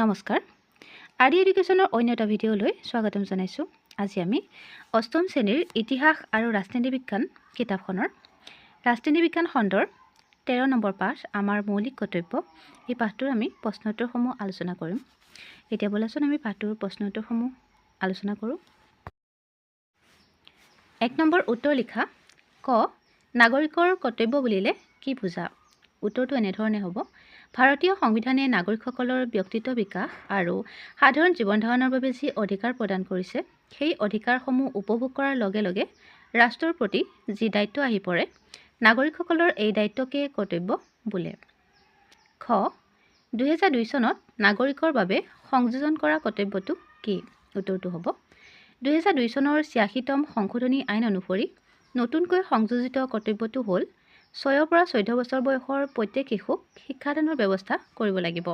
নমস্কাৰ আদি এডুকেশ্যনৰ অন্য এটা ভিডিঅ'লৈ স্বাগতম জনাইছোঁ। আজি আমি অষ্টম শ্ৰেণীৰ ইতিহাস আৰু ৰাজনীতি বিজ্ঞান কিতাপখনৰ ৰাজনীতি বিজ্ঞান খণ্ডৰ 13 নম্বৰ পাঠ আমাৰ মৌলিক কৰ্তব্য এই পাঠটোৰ আমি প্ৰশ্নোত্তৰসমূহ আলোচনা কৰিম। এতিয়া বলাচোন আমি পাঠটোৰ প্ৰশ্নোত্তৰসমূহ আলোচনা কৰোঁ। 1 নম্বৰ উত্তৰ লিখা। ক নাগৰিকৰ কৰ্তব্য বুলিলে কি বুজা? উত্তৰটো এনেধৰণে হ'ব। ভাৰতীয় সংবিধানে নাগৰিকসকলৰ ব্যক্তিত্ব বিকাশ আৰু সাধাৰণ জীৱন ধাৰণৰ বাবে যি অধিকাৰ প্ৰদান কৰিছে সেই অধিকাৰসমূহ উপভোগ কৰাৰ লগে লগে ৰাষ্ট্ৰৰ প্ৰতি যি দায়িত্ব আহি পৰে নাগৰিকসকলৰ এই দায়িত্বকে কৰ্তব্য বোলে। খ 2002 চনত নাগৰিকৰ বাবে সংযোজন কৰা কৰ্তব্যটো কি? উত্তৰটো হ'ব 2002 চনৰ 86তম সংশোধনী আইন অনুসৰি নতুনকৈ সংযোজিত কৰ্তব্যটো হ'ল 6 পৰা 14 বছৰ বয়সৰ প্ৰত্যেক শিশুক শিক্ষাদানৰ ব্যৱস্থা কৰিব লাগিব।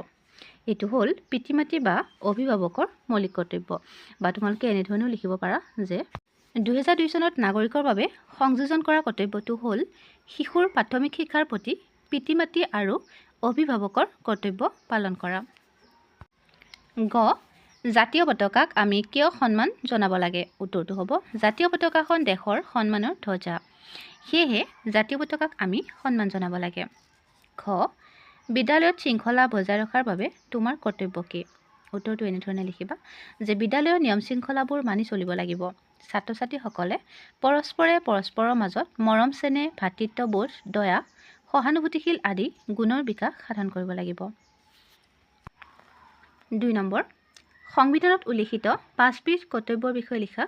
এইটো হ'ল পিতৃ মাতৃ বা অভিভাৱকৰ মৌলিক কৰ্তব্য। বা তোমালোকে এনেধৰণেও লিখিব পাৰা যে 2002 চনত নাগৰিকৰ বাবে সংযোজন কৰা কৰ্তব্যটো হ'ল শিশুৰ প্ৰাথমিক শিক্ষাৰ প্ৰতি পিতৃ মাতৃ আৰু অভিভাৱকৰ কৰ্তব্য পালন কৰা। গ জাতীয় পতাকাক আমি কিয় সন্মান জনাব লাগে? উত্তৰটো হ'ব জাতীয় পতাকাখন দেশৰ সন্মানৰ ধ্বজা। সেয়েহে জাতীয় পতাকাক আমি সন্মান জনাব লাগে। খ বিদ্যালয়ত শৃংখলা বজাই ৰখাৰ বাবে তোমাৰ কৰ্তব্য কি? উত্তৰটো এনেধৰণে লিখিবা যে বিদ্যালয়ৰ নিয়ম শৃংখলাবোৰ মানি চলিব লাগিব। ছাত্ৰ ছাত্ৰীসকলে পৰস্পৰে পৰস্পৰৰ মাজত মৰম চেনেহ ভাতৃত্ববোধ দয়া সহানুভূতিশীল আদি গুণৰ বিকাশ সাধন কৰিব লাগিব। 2 নম্বৰ সংবিধানত উল্লিখিত 5 বিধ কৰ্তব্যৰ বিষয়ে লিখা।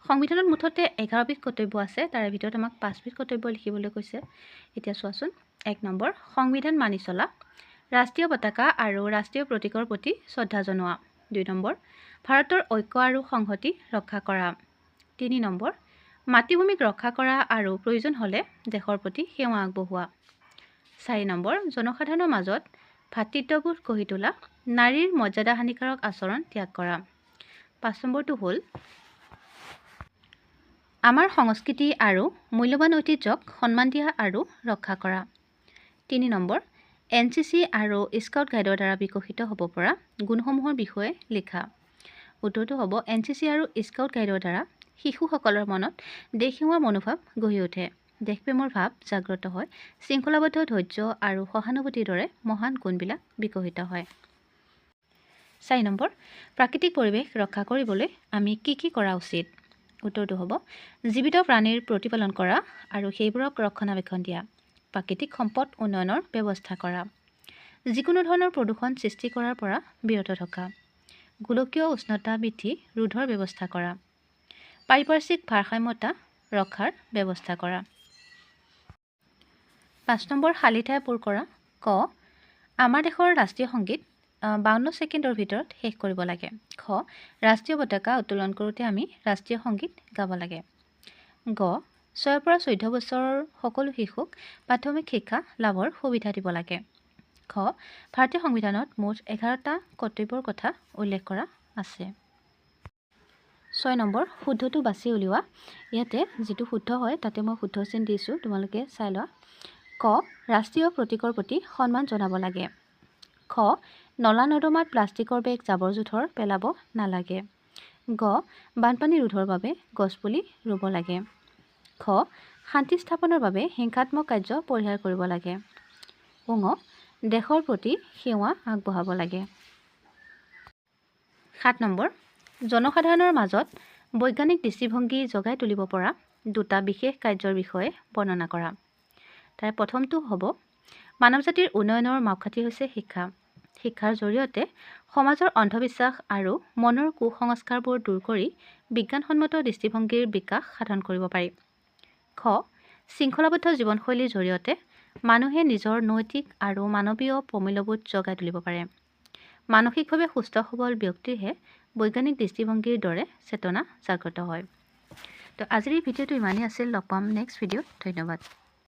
সংবিধানত মুঠতে 11 বিধ কৰ্তব্য আছে, তাৰে ভিতৰত আমাক 5 বিধ কৰ্তব্য লিখিবলৈ কৈছে। এতিয়া চোৱাচোন। 1 নম্বৰ সংবিধান মানি চলা, ৰাষ্ট্ৰীয় পতাকা আৰু ৰাষ্ট্ৰীয় প্ৰতীকৰ প্ৰতি শ্ৰদ্ধা জনোৱা। 2 নম্বৰ ভাৰতৰ ঐক্য আৰু সংহতি ৰক্ষা কৰা। 3 নম্বৰ মাতৃভূমিক ৰক্ষা কৰা আৰু প্ৰয়োজন হ'লে দেশৰ প্ৰতি সেৱা আগবঢ়োৱা। 4 নম্বৰ জনসাধাৰণৰ মাজত ভাতৃত্ববোধ গঢ়ি তোলা, নাৰীৰ মৰ্যাদা হানিকাৰক আচৰণ ত্যাগ কৰা। 5 নম্বৰটো হ'ল আমাৰ সংস্কৃতি আৰু মূল্যৱান ঐতিহ্যক সন্মান দিয়া আৰু ৰক্ষা কৰা। 3 নম্বৰ NCC আৰু স্কাউট গাইডৰ দ্বাৰা বিকশিত হ'ব পৰা গুণসমূহৰ বিষয়ে লিখা। উত্তৰটো হ'ব NCC আৰু স্কাউট গাইডৰ দ্বাৰা শিশুসকলৰ মনত দেশ সেৱাৰ মনোভাৱ গঢ়ি উঠে, দেশপ্ৰেমৰ ভাৱ জাগ্ৰত হয়, শৃংখলাবদ্ধ ধৈৰ্য আৰু সহানুভূতিৰ দৰে মহান গুণবিলাক বিকশিত হয়। 4 নম্বৰ প্ৰাকৃতিক পৰিৱেশ ৰক্ষা কৰিবলৈ আমি কি কৰা উচিত? উত্তৰটো হ'ব জীৱিত প্ৰাণীৰ প্ৰতিপালন কৰা আৰু সেইবোৰক ৰক্ষণাবেক্ষণ দিয়া, প্ৰাকৃতিক সম্পদ উন্নয়নৰ ব্যৱস্থা কৰা, যিকোনো ধৰণৰ প্ৰদূষণ সৃষ্টি কৰাৰ পৰা বিৰত থকা, গোলকীয় উষ্ণতা বৃদ্ধি ৰোধৰ ব্যৱস্থা কৰা, পাৰিপাৰ্শ্বিক ভাৰসাম্যতা ৰক্ষাৰ ব্যৱস্থা কৰা। 5 নম্বৰ খালী ঠাই পূৰ কৰা। ক আমাৰ দেশৰ ৰাষ্ট্ৰীয় সংগীত 52 ছেকেণ্ডৰ ভিতৰত শেষ কৰিব লাগে। খ ৰাষ্ট্ৰীয় পতাকা উত্তোলন কৰোঁতে আমি ৰাষ্ট্ৰীয় সংগীত গাব লাগে। গ 6 পৰা 14 বছৰৰ সকলো শিশুক প্ৰাথমিক শিক্ষা লাভৰ সুবিধা দিব লাগে। খ ভাৰতীয় সংবিধানত মুঠ 11টা কৰ্তব্যৰ কথা উল্লেখ কৰা আছে। 6 নম্বৰ শুদ্ধটো বাছি উলিওৱা। ইয়াতে যিটো শুদ্ধ হয় তাতে মই শুদ্ধ চিন দিছোঁ, তোমালোকে চাই লোৱা। ক ৰাষ্ট্ৰীয় প্ৰতীকৰ প্ৰতি সন্মান জনাব লাগে। খ নলা নৰ্দমাত প্লাষ্টিকৰ বেগ জাবৰ জোঁথৰ পেলাব নালাগে। গ বানপানী ৰোধৰ বাবে গছপুলি ৰুব লাগে। খ শান্তি স্থাপনৰ বাবে হিংসাত্মক কাৰ্য পৰিহাৰ কৰিব লাগে। ঙ দেশৰ প্ৰতি সেৱা আগবঢ়াব লাগে। 7 নম্বৰ জনসাধাৰণৰ মাজত বৈজ্ঞানিক দৃষ্টিভংগী জগাই তুলিব পৰা 2টা বিশেষ কাৰ্যৰ বিষয়ে বৰ্ণনা কৰা। তাৰে প্ৰথমটো হ'ব মানৱ জাতিৰ উন্নয়নৰ মাপকাঠি হৈছে শিক্ষা। শিক্ষাৰ জৰিয়তে সমাজৰ অন্ধবিশ্বাস আৰু মনৰ কুসংস্কাৰবোৰ দূৰ কৰি বিজ্ঞানসন্মত দৃষ্টিভংগীৰ বিকাশ সাধন কৰিব পাৰি। খ শৃংখলাবদ্ধ জীৱনশৈলীৰ জৰিয়তে মানুহে নিজৰ নৈতিক আৰু মানৱীয় প্ৰমূল্যবোধ জগাই তুলিব পাৰে। মানসিকভাৱে সুস্থ সবল ব্যক্তিৰহে বৈজ্ঞানিক দৃষ্টিভংগীৰ দৰে চেতনা জাগ্ৰত হয়। তো আজিৰ এই ভিডিঅ'টো ইমানেই আছিল। লগ পাম নেক্সট ভিডিঅ'ত। ধন্যবাদ।